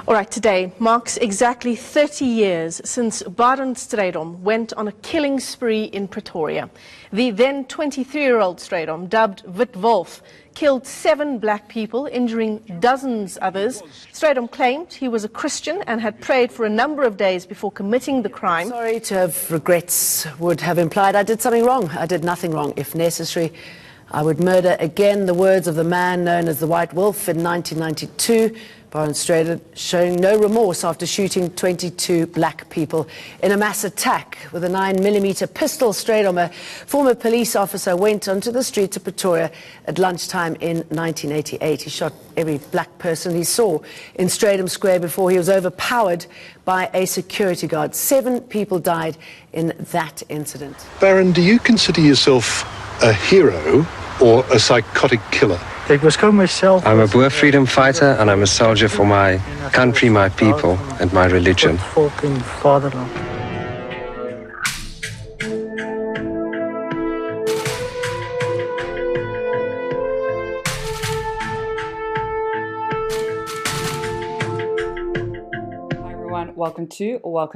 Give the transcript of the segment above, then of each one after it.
All right, today marks exactly 30 years since Barend Strydom went on a killing spree in Pretoria. The then 23-year-old Strijdom, dubbed Wit Wolf, killed 7 black people, injuring dozens others. Strijdom claimed he was a Christian and had prayed for a number of days before committing the crime. Sorry to have regrets would have implied I did something wrong. I did nothing wrong. If necessary, I would murder again. The words of the man known as the White Wolf in 1992. Barend Strydom showing no remorse after shooting 22 black people in a mass attack with a 9mm pistol. Strydom, a former police officer, went onto the streets of Pretoria at lunchtime in 1988. He shot every black person he saw in Strijdom Square before he was overpowered by a security guard. 7 people died in that incident. Barend, do you consider yourself a hero or a psychotic killer? I'm a Boer freedom fighter and I'm a soldier for my country, my people and my religion. Welcome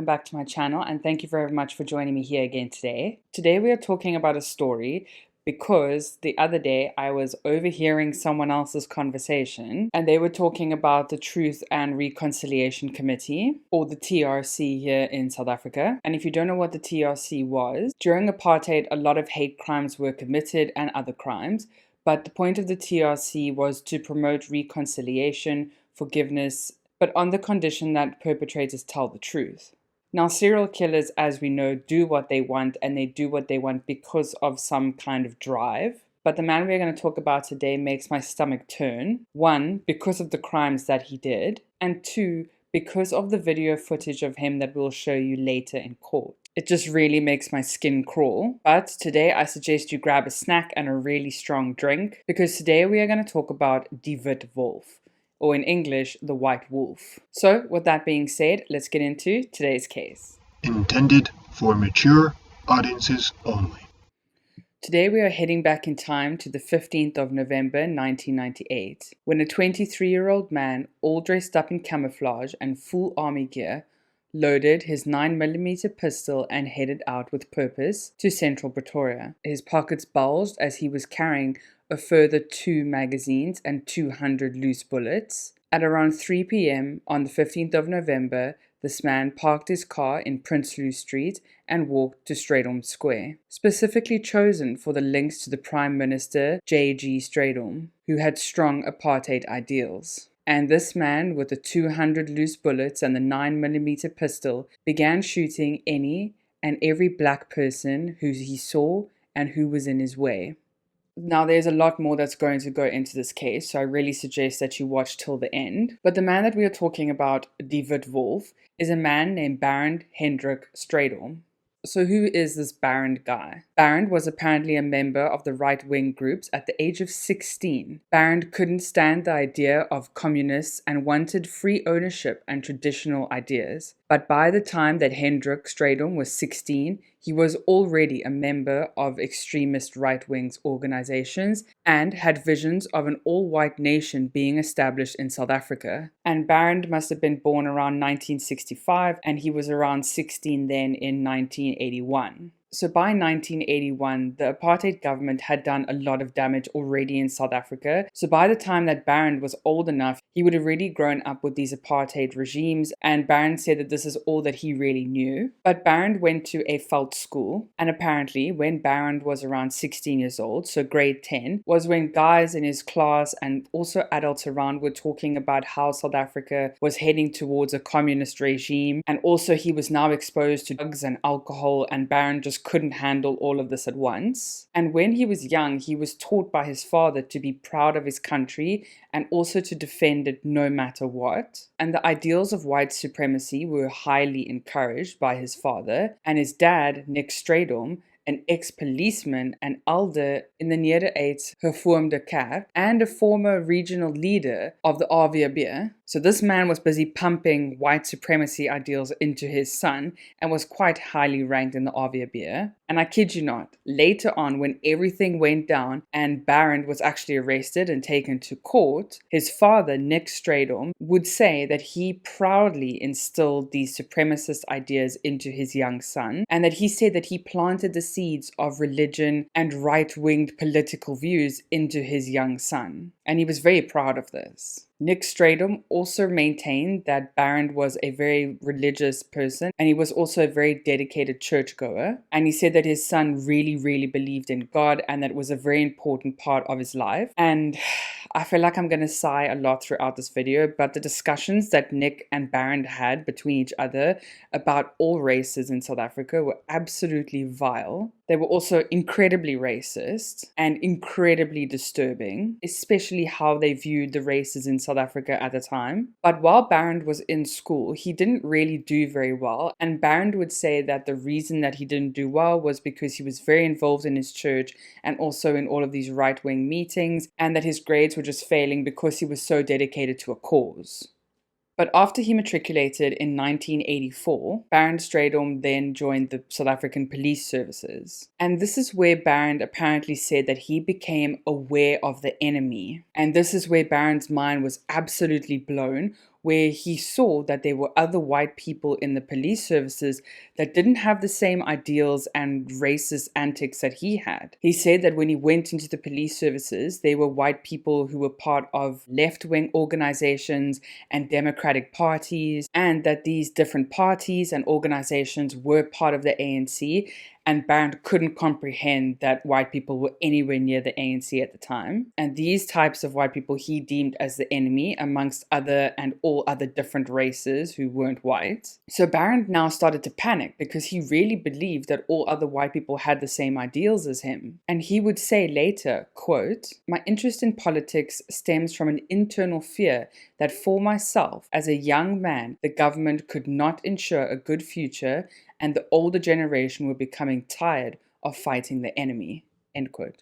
back to my channel, and thank you very much for joining me here again today. Today we are talking about a story because the other day I was overhearing someone else's conversation and they were talking about the Truth and Reconciliation Committee, or the TRC here in South Africa. And if you don't know what the TRC was, during apartheid a lot of hate crimes were committed and other crimes, but the point of the TRC was to promote reconciliation, forgiveness, but on the condition that perpetrators tell the truth. Now, serial killers, as we know, do what they want, and they do what they want because of some kind of drive. But the man we're going to talk about today makes my stomach turn. 1, because of the crimes that he did, and 2, because of the video footage of him that we'll show you later in court. It just really makes my skin crawl. But today I suggest you grab a snack and a really strong drink, because today we are going to talk about die Wit Wolf, or in English, the White Wolf. So, with that being said, let's get into today's case. Intended for mature audiences only. Today we are heading back in time to the 15th of November 1998, when a 23-year-old man, all dressed up in camouflage and full army gear, loaded his 9mm pistol and headed out with purpose to central Pretoria. His pockets bulged as he was carrying a further 2 magazines and 200 loose bullets. At around 3 p.m. on the 15th of November, this man parked his car in Prinsloo Street and walked to Strijdom Square, specifically chosen for the links to the Prime Minister J.G. Strijdom, who had strong apartheid ideals. And this man, with the 200 loose bullets and the 9mm pistol, began shooting any and every black person who he saw and who was in his way. Now, there's a lot more that's going to go into this case, so I really suggest that you watch till the end. But the man that we are talking about, die Wit Wolf, is a man named Barend Hendrik Strydom. So who is this Barend guy? Barend was apparently a member of the right-wing groups at the age of 16. Barend couldn't stand the idea of communists and wanted free ownership and traditional ideas. But by the time that Hendrik Strydom was 16, he was already a member of extremist right-wing organizations and had visions of an all-white nation being established in South Africa. And Barend must have been born around 1965, and he was around 16 then in 1981. So by 1981, the apartheid government had done a lot of damage already in South Africa. So by the time that Barend was old enough, he would have already grown up with these apartheid regimes, and Barend said that this is all that he really knew. But Barend went to a Veld school, and apparently when Barend was around 16 years old, so grade 10, was when guys in his class and also adults around were talking about how South Africa was heading towards a communist regime, and also he was now exposed to drugs and alcohol, and Barend just couldn't handle all of this at once. And when he was young, he was taught by his father to be proud of his country and also to defend it no matter what. And the ideals of white supremacy were highly encouraged by his father, and his dad, Nick Strydom, an ex-policeman, an elder in the Nederduits Hervormde Kerk, and a former regional leader of the AWB. So this man was busy pumping white supremacy ideals into his son and was quite highly ranked in the AWB. And I kid you not, later on when everything went down and Barend was actually arrested and taken to court, his father, Nick Strydom, would say that he proudly instilled these supremacist ideas into his young son, and that he said that he planted the seeds of religion and right-winged political views into his young son. And he was very proud of this. Nick Strydom also maintained that Barend was a very religious person, and he was also a very dedicated churchgoer. And he said that his son really, really believed in God, and that it was a very important part of his life. And I feel like I'm going to sigh a lot throughout this video, but the discussions that Nick and Barend had between each other about all races in South Africa were absolutely vile. They were also incredibly racist and incredibly disturbing, especially how they viewed the races in South Africa at the time. But while Barend was in school, he didn't really do very well. And Barend would say that the reason that he didn't do well was because he was very involved in his church and also in all of these right-wing meetings, and that his grades were just failing because he was so dedicated to a cause. But after he matriculated in 1984, Barend Strydom then joined the South African Police Services. And this is where Barend apparently said that he became aware of the enemy. And this is where Barend's mind was absolutely blown, where he saw that there were other white people in the police services that didn't have the same ideals and racist antics that he had. He said that when he went into the police services, there were white people who were part of left-wing organizations and democratic parties, and that these different parties and organizations were part of the ANC, and Barend couldn't comprehend that white people were anywhere near the ANC at the time. And these types of white people he deemed as the enemy amongst other and all other different races who weren't white. So Barend now started to panic because he really believed that all other white people had the same ideals as him. And he would say later, quote, "My interest in politics stems from an internal fear that for myself, as a young man, the government could not ensure a good future, and the older generation were becoming tired of fighting the enemy," end quote.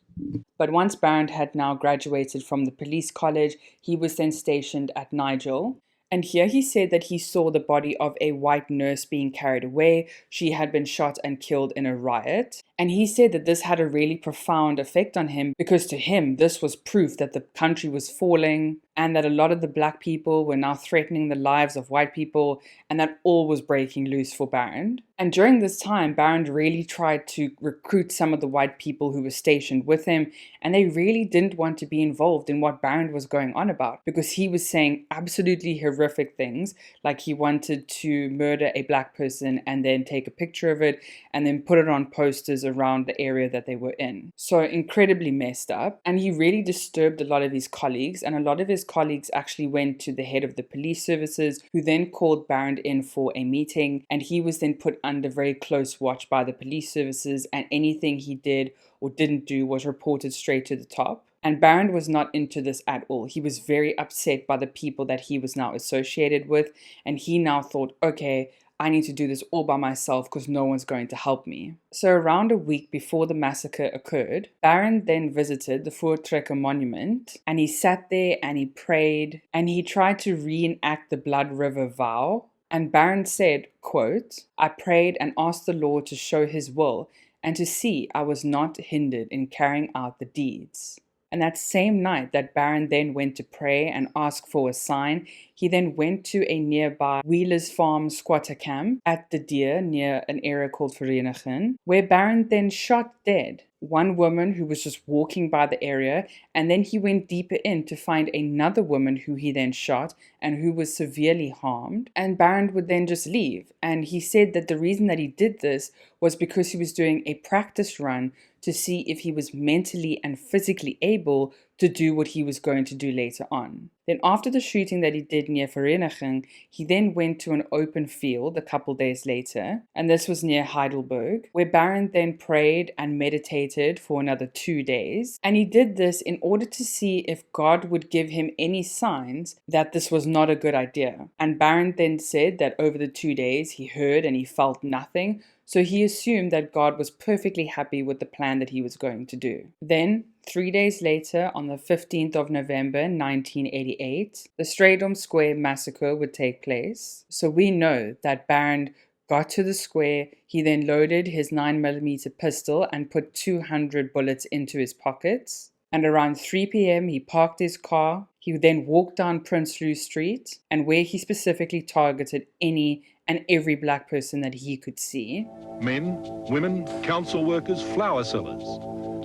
But once Barend had now graduated from the police college, he was then stationed at Nigel. And here he said that he saw the body of a white nurse being carried away. She had been shot and killed in a riot. And he said that this had a really profound effect on him because to him, this was proof that the country was falling and that a lot of the black people were now threatening the lives of white people and that all was breaking loose for Barend. And during this time, Barend really tried to recruit some of the white people who were stationed with him, and they really didn't want to be involved in what Barend was going on about because he was saying absolutely horrific things, like he wanted to murder a black person and then take a picture of it and then put it on posters around the area that they were in. So incredibly messed up. And he really disturbed a lot of his colleagues, and a lot of his colleagues actually went to the head of the police services, who then called Barend in for a meeting, and he was then put under very close watch by the police services, and anything he did or didn't do was reported straight to the top. And Barend was not into this at all. He was very upset by the people that he was now associated with, and he now thought, okay, I need to do this all by myself because no one's going to help me. So around a week before the massacre occurred, Barend then visited the Voortrekker monument, and he sat there and he prayed and he tried to reenact the Blood River vow. And Barend said, quote, "I prayed and asked the Lord to show his will and to see I was not hindered in carrying out the deeds." And that same night that Barend then went to pray and ask for a sign, he then went to a nearby Wheeler's Farm squatter camp at the Deer near an area called Verenigen, where Barend then shot dead one woman who was just walking by the area, and then he went deeper in to find another woman who he then shot and who was severely harmed, and Barend would then just leave. And he said that the reason that he did this was because he was doing a practice run to see if he was mentally and physically able to do what he was going to do later on. Then after the shooting that he did near Vereniging, he then went to an open field a couple days later, and this was near Heidelberg, where Barend then prayed and meditated for another 2 days. And he did this in order to see if God would give him any signs that this was not a good idea. And Barend then said that over the 2 days he heard and he felt nothing, so he assumed that God was perfectly happy with the plan that he was going to do. Then, 3 days later, on the 15th of November 1988, the Strijdom Square massacre would take place. So we know that Barend got to the square, he then loaded his 9mm pistol and put 200 bullets into his pockets. And around 3 p.m. he parked his car. He then walked down Prinsloo Street, and where he specifically targeted any and every black person that he could see. Men, women, council workers, flower sellers.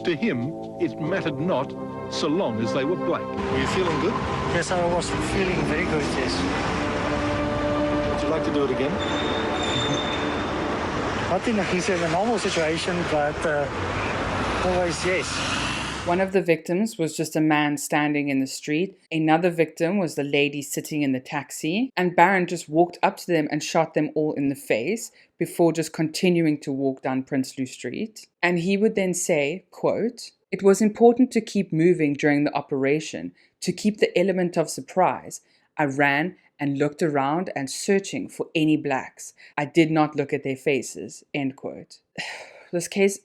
To him, it mattered not so long as they were black. Were you feeling good? Yes, I was feeling very good, yes. Would you like to do it again? Not in a normal situation, but always yes. One of the victims was just a man standing in the street. Another victim was the lady sitting in the taxi. And Barend just walked up to them and shot them all in the face before just continuing to walk down Prinsloo Street. And he would then say, quote, "It was important to keep moving during the operation, to keep the element of surprise. I ran and looked around and searching for any blacks. I did not look at their faces," end quote. This case,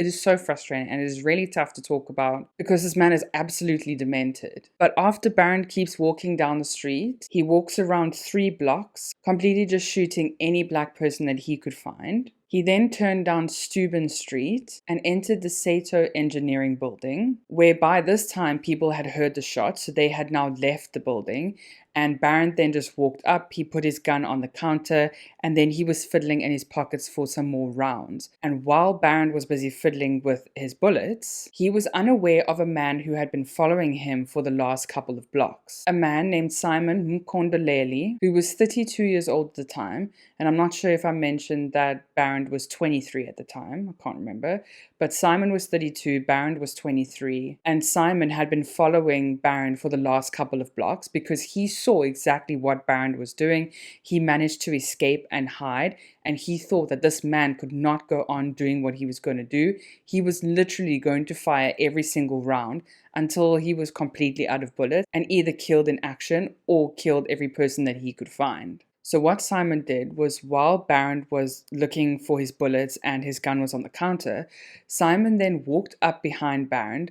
it is so frustrating and it is really tough to talk about because this man is absolutely demented. But after Barend keeps walking down the street, he walks around 3 blocks, completely just shooting any black person that he could find. He then turned down Steuben Street and entered the Sato Engineering building, where by this time people had heard the shots, so they had now left the building. And Barend then just walked up, he put his gun on the counter, and then he was fiddling in his pockets for some more rounds. And while Barend was busy fiddling with his bullets, he was unaware of a man who had been following him for the last couple of blocks. A man named Simon Mkondoleli, who was 32 years old at the time, and I'm not sure if I mentioned that Barend was 23 at the time, I can't remember, but Simon was 32, Barend was 23, and Simon had been following Barend for the last couple of blocks because he saw exactly what Barend was doing. He managed to escape and hide, and he thought that this man could not go on doing what he was going to do. He was literally going to fire every single round until he was completely out of bullets and either killed in action or killed every person that he could find. So what Simon did was, while Barend was looking for his bullets and his gun was on the counter, Simon then walked up behind Barend,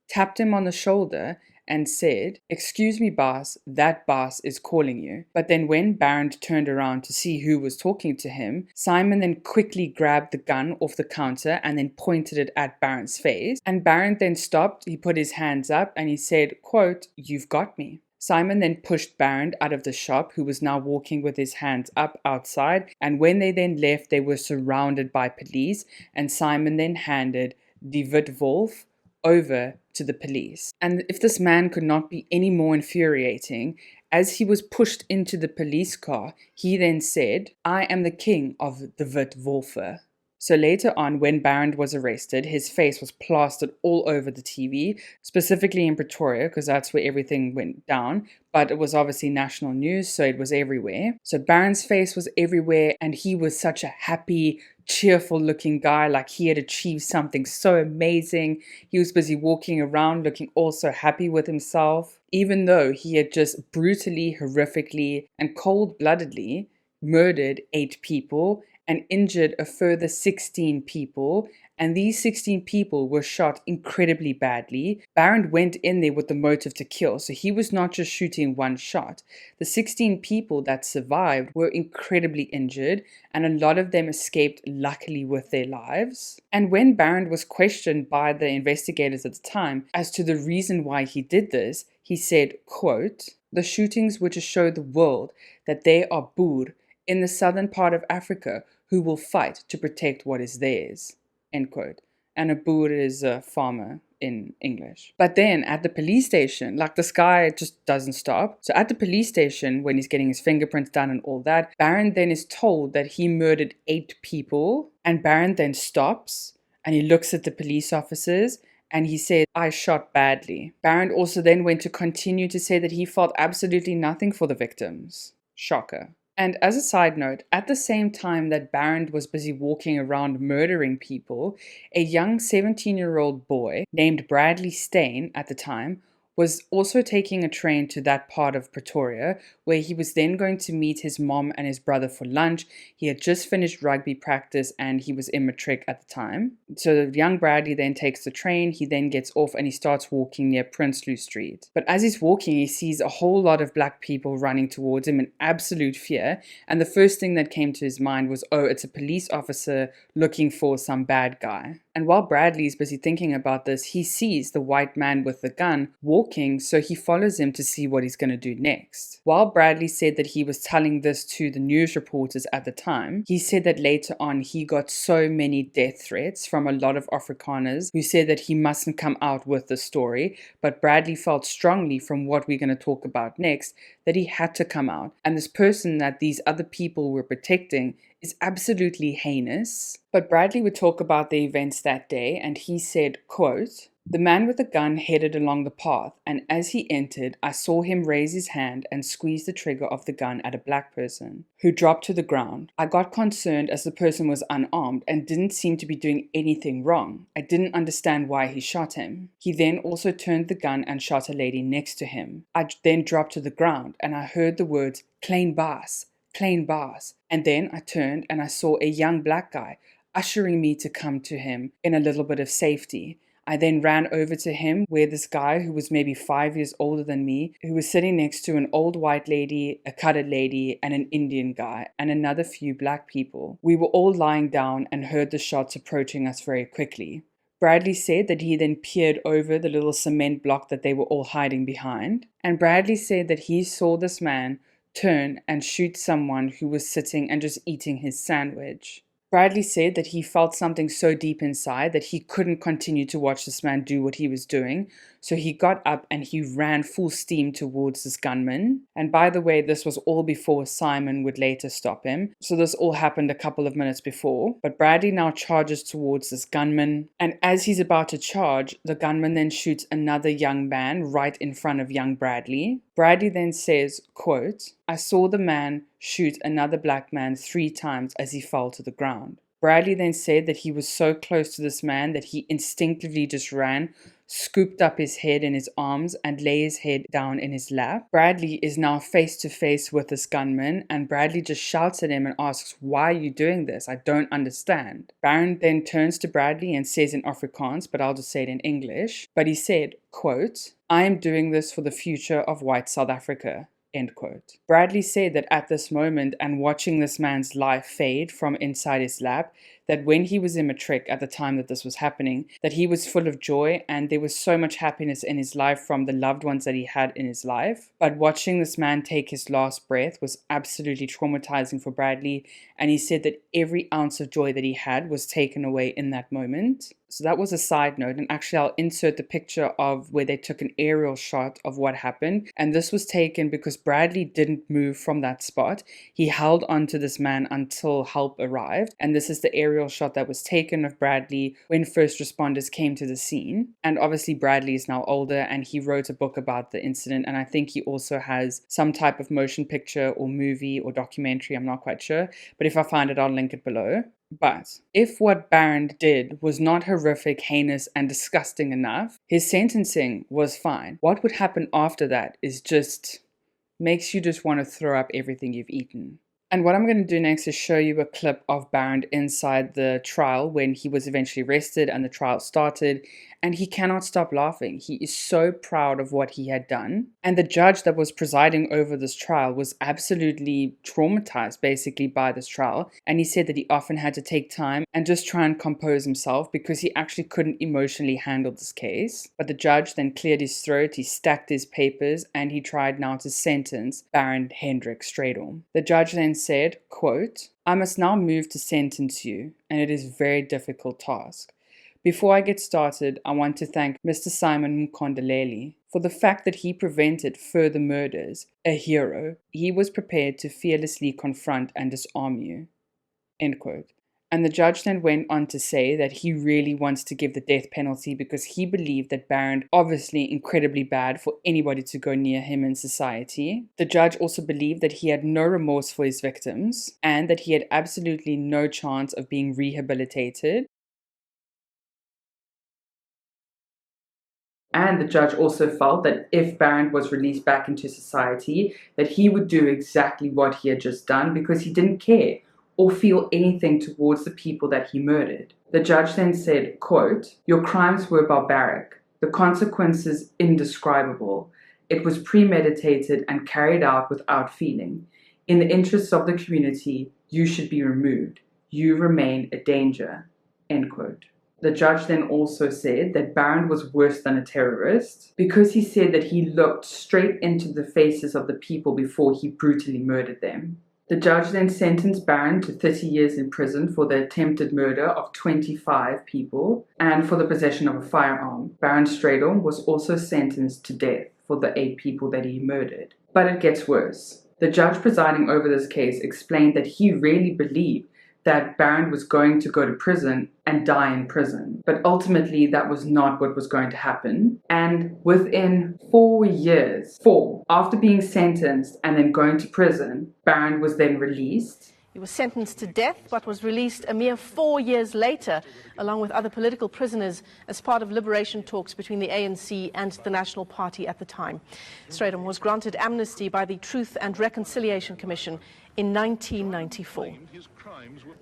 tapped him on the shoulder and said, "Excuse me, boss, that boss is calling you." But then when Barend turned around to see who was talking to him, Simon then quickly grabbed the gun off the counter and then pointed it at Barend's face. And Barend then stopped, he put his hands up and he said, quote, "You've got me." Simon then pushed Barend out of the shop, who was now walking with his hands up outside, and when they then left, they were surrounded by police, and Simon then handed the Wit Wolf over to the police. And if this man could not be any more infuriating, as he was pushed into the police car, he then said, "I am the king of the Wit Wolfe." So later on, when Barend was arrested, his face was plastered all over the TV, specifically in Pretoria, because that's where everything went down. But it was obviously national news, so it was everywhere. So Barend's face was everywhere, and he was such a happy, cheerful looking guy, like he had achieved something so amazing. He was busy walking around looking all so happy with himself, even though he had just brutally, horrifically, and cold-bloodedly murdered 8 people and injured a further 16 people, and these 16 people were shot incredibly badly. Barend went in there with the motive to kill, so he was not just shooting one shot. The 16 people that survived were incredibly injured, and a lot of them escaped luckily with their lives. And when Barend was questioned by the investigators at the time as to the reason why he did this, he said, quote, "The shootings were to show the world that there are Boer in the southern part of Africa who will fight to protect what is theirs," end quote. And a Boer is a farmer in English. But then at the police station, this guy just doesn't stop. So at the police station, when he's getting his fingerprints done and all that, Barend then is told that he murdered 8 people, and Barend then stops and he looks at the police officers and he said, "I shot badly." Barend also then went to continue to say that he felt absolutely nothing for the victims. Shocker. And as a side note, at the same time that Barend was busy walking around murdering people, a young 17-year-old boy named Bradley Stain at the time was also taking a train to that part of Pretoria, where he was then going to meet his mom and his brother for lunch. He had just finished rugby practice and he was in matric at the time. So young Bradley then takes the train, he then gets off and he starts walking near Prinsloo Street. But as he's walking, he sees a whole lot of black people running towards him in absolute fear, and the first thing that came to his mind was, oh, it's a police officer looking for some bad guy. And while Bradley is busy thinking about this, he sees the white man with the gun walking, so he follows him to see what he's going to do next. While Bradley said that he was telling this to the news reporters at the time, he said that later on he got so many death threats from a lot of Afrikaners who said that he mustn't come out with the story, but Bradley felt strongly from what we're going to talk about next that he had to come out. And this person that these other people were protecting is absolutely heinous. But Bradley would talk about the events that day, and he said, quote, "The man with the gun headed along the path, and as he entered, I saw him raise his hand and squeeze the trigger of the gun at a black person, who dropped to the ground. I got concerned as the person was unarmed and didn't seem to be doing anything wrong. I didn't understand why he shot him. He then also turned the gun and shot a lady next to him. I then dropped to the ground, and I heard the words, 'Klein Baas, Klein Baas,' and then I turned and I saw a young black guy ushering me to come to him in a little bit of safety. I then ran over to him where this guy who was maybe 5 years older than me, who was sitting next to an old white lady, a colored lady, and an Indian guy, and another few black people. We were all lying down and heard the shots approaching us very quickly." Bradley said that he then peered over the little cement block that they were all hiding behind. And Bradley said that he saw this man turn and shoot someone who was sitting and just eating his sandwich. Bradley said that he felt something so deep inside that he couldn't continue to watch this man do what he was doing, so he got up and he ran full steam towards this gunman. And by the way, this was all before Simon would later stop him, so this all happened a couple of minutes before. But Bradley now charges towards this gunman, and as he's about to charge, the gunman then shoots another young man right in front of young Bradley. Bradley then says, quote, "I saw the man shoot another black man 3 times as he fell to the ground." Bradley then said that he was so close to this man that he instinctively just ran, scooped up his head in his arms and lay his head down in his lap. Bradley is now face to face with this gunman, and Bradley just shouts at him and asks, "Why are you doing this? I don't understand." Barend then turns to Bradley and says in Afrikaans, but I'll just say it in English, but he said, quote, "I am doing this for the future of white South Africa." End quote. Bradley said that at this moment, and watching this man's life fade from inside his lap, that when he was in matric at the time that this was happening, that he was full of joy and there was so much happiness in his life from the loved ones that he had in his life. But watching this man take his last breath was absolutely traumatizing for Bradley, and he said that every ounce of joy that he had was taken away in that moment. So that was a side note, and actually I'll insert the picture of where they took an aerial shot of what happened, and this was taken because Bradley didn't move from that spot. He held on to this man until help arrived, and this is the aerial shot that was taken of Bradley when first responders came to the scene. And obviously Bradley is now older and he wrote a book about the incident, and I think he also has some type of motion picture or movie or documentary, I'm not quite sure, but if I find it I'll link it below. But if what Barend did was not horrific, heinous, and disgusting enough, his sentencing was fine. What would happen after that is just makes you just want to throw up everything you've eaten. And what I'm going to do next is show you a clip of Barend inside the trial when he was eventually arrested and the trial started, and he cannot stop laughing. He is so proud of what he had done. And the judge that was presiding over this trial was absolutely traumatized basically by this trial. And he said that he often had to take time and just try and compose himself because he actually couldn't emotionally handle this case. But the judge then cleared his throat, he stacked his papers, and he tried now to sentence Barend Hendrik Strydom. The judge then said, quote, "I must now move to sentence you, and it is a very difficult task. Before I get started, I want to thank Mr. Simon Mkondeleli for the fact that he prevented further murders. A hero. He was prepared to fearlessly confront and disarm you." End quote. And the judge then went on to say that he really wants to give the death penalty because he believed that Barend obviously incredibly bad for anybody to go near him in society. The judge also believed that he had no remorse for his victims and that he had absolutely no chance of being rehabilitated. And the judge also felt that if Barend was released back into society, that he would do exactly what he had just done because he didn't care or feel anything towards the people that he murdered. The judge then said, quote, "Your crimes were barbaric, the consequences indescribable. It was premeditated and carried out without feeling. In the interests of the community, you should be removed. You remain a danger." End quote. The judge then also said that Barend was worse than a terrorist because he said that he looked straight into the faces of the people before he brutally murdered them. The judge then sentenced Barend to 30 years in prison for the attempted murder of 25 people and for the possession of a firearm. Barend Strydom was also sentenced to death for the 8 people that he murdered. But it gets worse. The judge presiding over this case explained that he really believed that Barend was going to go to prison and die in prison. But ultimately, that was not what was going to happen. And within 4 years, after being sentenced and then going to prison, Barend was then released. He was sentenced to death, but was released a mere 4 years later, along with other political prisoners, as part of liberation talks between the ANC and the National Party at the time. Strijdom was granted amnesty by the Truth and Reconciliation Commission in 1994.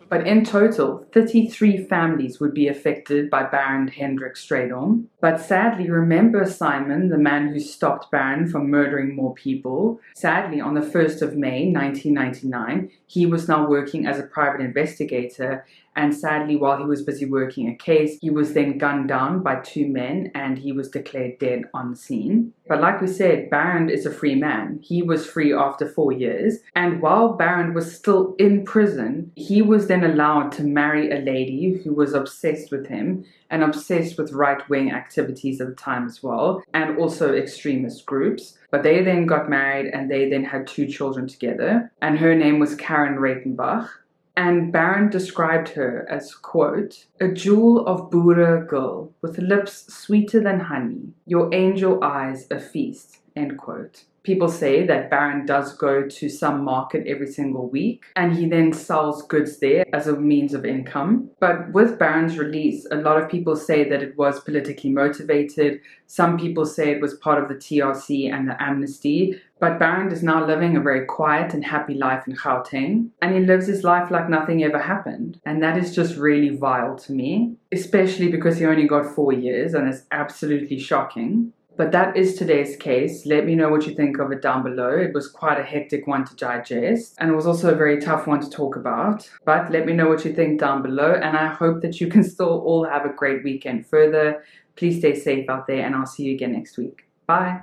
But in total, 33 families would be affected by Barend Hendrik Strydom. But sadly, remember Simon, the man who stopped Barend from murdering more people? Sadly, on the 1st of May, 1999, he was now working as a private investigator. And sadly, while he was busy working a case, he was then gunned down by 2 men and he was declared dead on the scene. But like we said, Barend is a free man. He was free after 4 years. And while Barend was still in prison, he was then allowed to marry a lady who was obsessed with him and obsessed with right-wing activities at the time as well, and also extremist groups. But they then got married and they then had 2 children together. And her name was Karen Reitenbach. And Barend described her as, quote, "A jewel of Boere girl with lips sweeter than honey, your angel eyes a feast," end quote. People say that Barend does go to some market every single week and he then sells goods there as a means of income. But with Barend's release, a lot of people say that it was politically motivated. Some people say it was part of the TRC and the amnesty. But Barend is now living a very quiet and happy life in Gauteng. And he lives his life like nothing ever happened. And that is just really vile to me, especially because he only got 4 years and it's absolutely shocking. But that is today's case. Let me know what you think of it down below. It was quite a hectic one to digest, and it was also a very tough one to talk about. But let me know what you think down below, and I hope that you can still all have a great weekend further. Please stay safe out there, and I'll see you again next week. Bye.